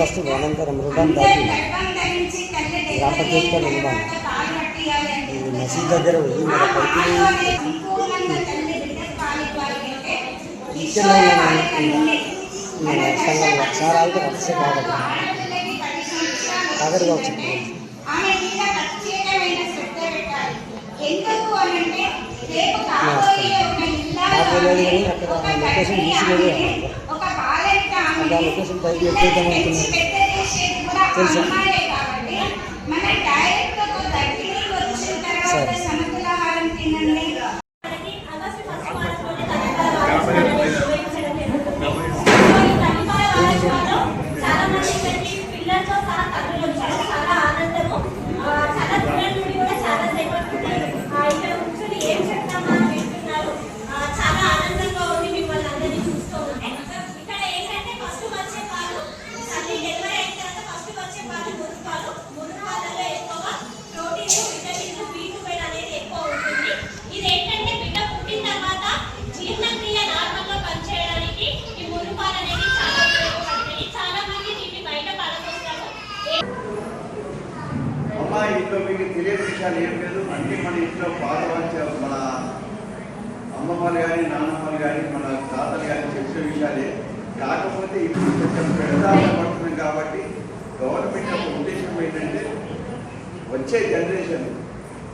వస్తుంది అనంతరం రుణం దాటి గ్రామ పంచాయతీలో నిర్మాణం ఈ మసీద్ దగ్గర పోయి మన పైకి సంఘంలో సార్ అయితే వస్తే కాగడి కావచ్చు నాకు లేదు కానీ అక్కడ లొకేషన్ తీసిలేదు అక్కడ లొకేషన్ పైకి ఎక్కేద్దాం అనుకున్నాను తెలుసా సరే ఇంట్లో మీకు తెలియని విషయాలు ఏం లేదు. అన్నీ మన ఇంట్లో పాతవంచ మన అమ్మమ్మలు కానీ నాన్నమ్మలు కానీ మన తాతలు కానీ చెప్పిన విషయాలే. కాకపోతే ఇప్పుడు కొంచెం పెడదాగా పడుతున్నాం కాబట్టి గవర్నమెంట్ యొక్క ఉద్దేశం ఏంటంటే వచ్చే జనరేషన్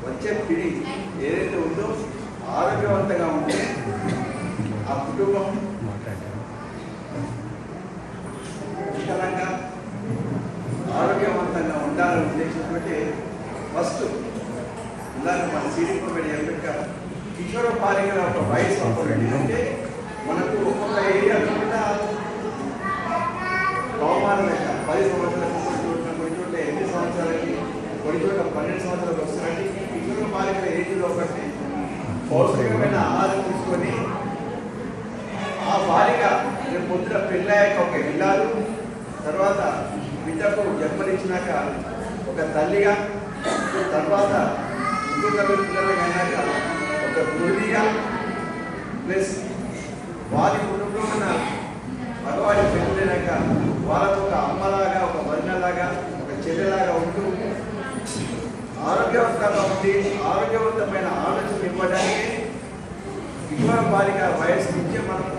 వచ్చే పిడి ఏదైతే ఉందో ఆరోగ్యవంతంగా ఉంటే ఆ కుటుంబం వికలంగా ఆరోగ్యవంతంగా ఉండాలనే ఉద్దేశంతో ఫస్ట్ ఇందాక మన సీడీ అంబేద్కర్ కిషోర బాలికల ఒక వయసు అప్పుడు అంటే మనకు ఒక్కొక్క ఏరియాలో కూడా బహుమానం 10 సంవత్సరాలకు కొన్ని చోట్ల 8 సంవత్సరాలకి కొన్ని చోట్ల 12 సంవత్సరాలకు వస్తున్నట్టు కిషోర బాలికల ఏజ్లో ఒకటి పౌష్టికమైన ఆహారం తీసుకొని ఆ బాలిక రేపు పొద్దున పెళ్ళాక ఒక ఇల్లాలు తర్వాత బిడ్డకు జన్మనిచ్చినాక ఒక తల్లిగా తర్వాత ఇంకొక పిల్లలకైనాక ఒక గృహిణిగా ప్లస్ వారి కుటుంబంలో ఉన్న మగవాడి పెళ్ళైనాక వాళ్ళకు ఒక అమ్మలాగా ఒక వదినలాగా ఒక చెల్లెలాగా ఉంటూ ఆరోగ్యవంతంగా ఉండి ఆరోగ్యవంతమైన ఆలోచన ఇవ్వడానికి కిషోర బాలిక వయసు నుంచి మనకు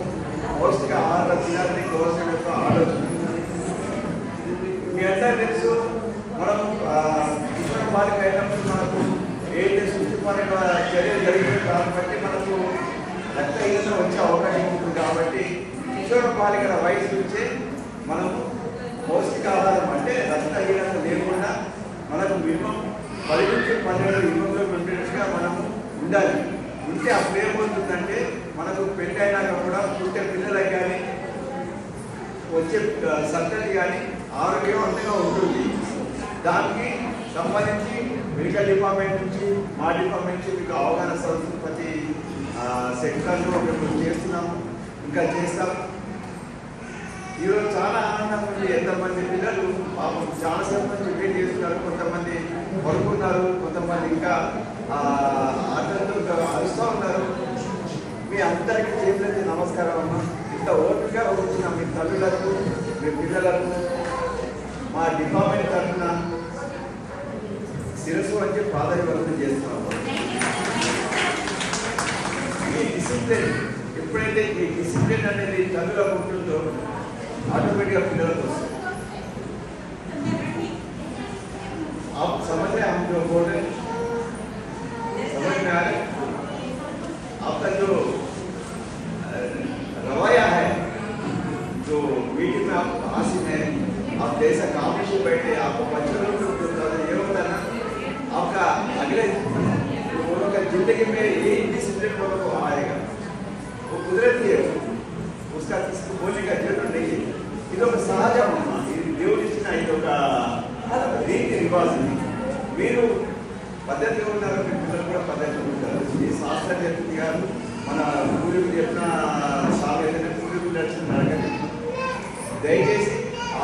పౌష్టిక ఆహారం తినాలని గవర్నమెంట్ యొక్క ఆలోచన. మీ అందరూ తెలుసు మనం కిషోర బాలిక అయినప్పుడు మనకు ఏదైతే శుచిపరమైన చర్యలు జరిగిన దాన్ని బట్టి మనకు రక్తహీనత వచ్చే అవకాశం ఉంటుంది. కాబట్టి కిషోర బాలికల వయసు నుంచే మనము పౌష్టికాహారం అంటే రక్తహీనత లేకుండా మనకు మినిమం 10 నుంచి 12 హిమోగ్లోబిన్ మనము ఉండాలి. ఉంటే అప్పుడు ఏమవుతుందంటే మనకు పెళ్ళి అయినాక కూడా పుట్టే పిల్లలకు కానీ వచ్చే సంతతి కానీ ఆరోగ్యవంతంగా ఉంటుంది. దానికి సంబంధించి మెడికల్ డిపార్ట్మెంట్ నుంచి మా డిపార్ట్మెంట్ నుంచి మీకు అవగాహన సదస్సులు ప్రతి సెక్టర్లో మేము చేస్తున్నాము, ఇంకా చేస్తాం. ఈరోజు చాలా ఆనందంగా ఉంది. ఎంతమంది పిల్లలు పాపం చాలా సేపు నుంచి వెయిట్ చేస్తున్నారు, కొంతమంది పడుకున్నారు, కొంతమంది ఇంకా ఆటలతో అరుస్తూ ఉన్నారు. మీ అందరికీ చేతులకి నమస్కారం అమ్మ. ఇంత ఓపికగా వచ్చిన మీ తల్లులకు మీ పిల్లలకు మా డిపార్ట్మెంట్ తరఫున శిరస్సు వంచి ప్రాధాన్యత చేస్తున్నాము. ఈ డిసిప్లిన్ ఎప్పుడైతే ఈ డిసిప్లిన్ అనేది తల్లులకు ఉంటుందో ఆటోమేటిక్గా పిల్లలకు వస్తుంది. आप समझ रहे हम जो बोल रहे हैं, समझ में आ रहे? आपका जो रवैया है, जो मीटिंग में आप हासिल है, आप जैसा काम से बैठे आपको बच्चों ये होता है ना, आपका अगले लोगों का जिंदगी में ये डिसिप्लिन लोगों को आएगा. वो कुदरती है, उसका किसी को बोलने का जरूरत नहीं है. इधर सहज దేవుడు ఇచ్చిన ఇది ఒక రీతి రివాజు. మీరు పద్ధతిగా ఉన్నారు, మీ పిల్లలు కూడా పద్ధతిగా ఉంటారు. ఈ శాస్త్రజ్ఞ గారు మన పూర్వీకులు చెప్పిన సామెతనే పూర్వీకులు నడిచిన అడగండి. దయచేసి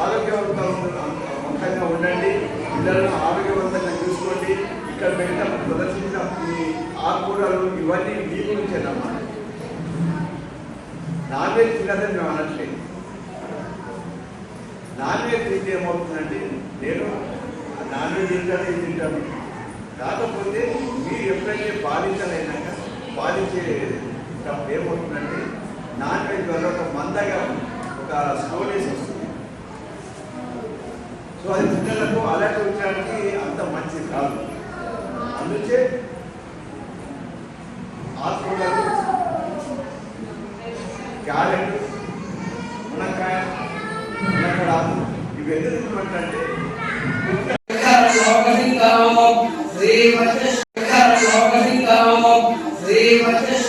ఆరోగ్యవంతంగా ఉండండి, పిల్లలను ఆరోగ్యవంతంగా చూసుకోండి. ఇక్కడ పెట్టిన ప్రదర్శించిన ఈ ఆకుకూరలు ఇవన్నీ మీ గురించేనమ్మా. నాన్ వెజ్ తినదని మేము అనట్లేదు. నాన్ వెజ్ తింటే ఏమవుతుందంటే నేను నాన్ వెజ్ తింటాను ఇది తింటాను. కాకపోతే మీరు ఎప్పుడైతే బాధించాలైనాక బాధించే ఏమవుతుందంటే నాన్ వెజ్ వల్ల ఒక మందగా ఒక స్లోనెస్ వస్తుంది. సో అది పిల్లలకు అలర్ట్ వచ్చడానికి అంత మంచిది కాదు. అందుచే ఆకుకూరలు, క్యారెట్, మునక్కాయ, మునక్కడ ఇవి ఎందుకు తినమంటే శ్రీమతి